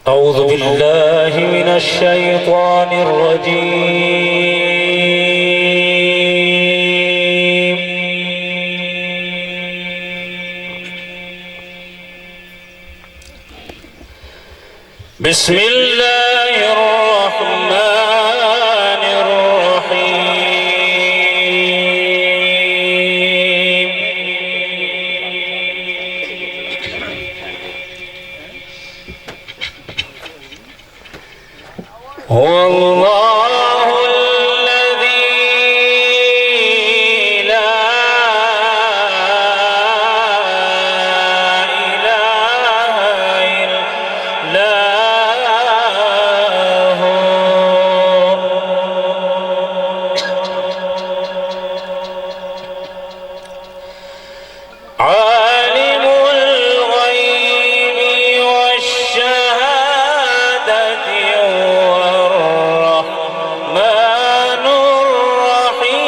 أعوذ بالله من الشيطان الرجيم بسم الله الرحمن الرحيم هو الله الذي لا إله إلا هو عالم الغيب والشهادة الرحمن الرحيم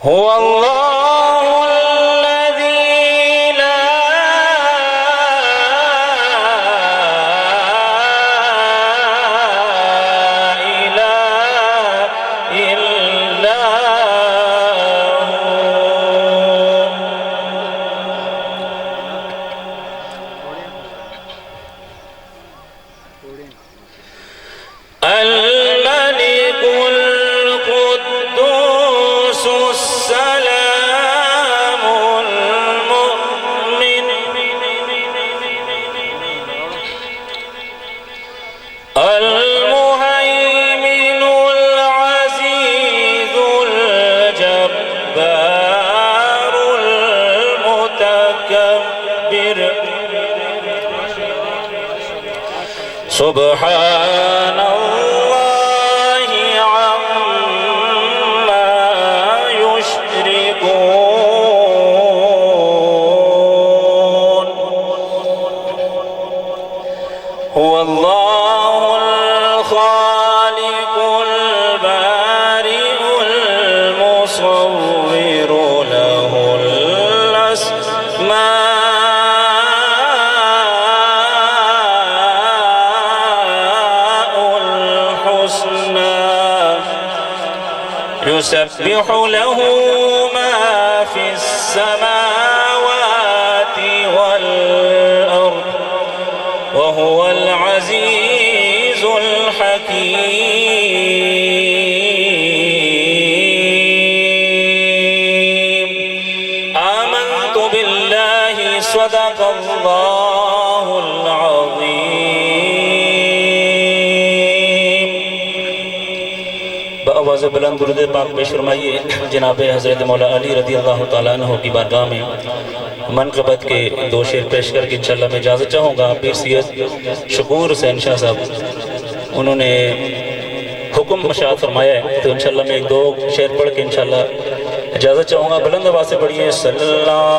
هو الله الذي لا إله إلا هو الملك القدوس السلام المؤمن المهيمن العزيز الجبار المتكبر سبحان الله عما يشركون هو الله الخالق البارئ المصور له الأسماء الحسنى يسبح له ما في السماوات والأرض وهو العزيز الحكيم آمنت بالله صدق الله العظيم بآواز بلند درود पाक पेश फरमाइए जनाब हज़रत मौला अली रज़ी अल्लाह तआला अन्हु की बारगाह में मनक़बत के दो शेर पेश करके इंशाअल्लाह मैं इजाज़त चाहूँगा। पीर सैयद शकूर हुसैन शाह साहब उन्होंने हुक्म मशात फरमाया है, तो इंशाअल्लाह मैं एक दो शेर पढ़ के इंशाअल्लाह इजाज़त चाहूँगा। बुलंद आवाज़ से पढ़िए सल्लल्लाहु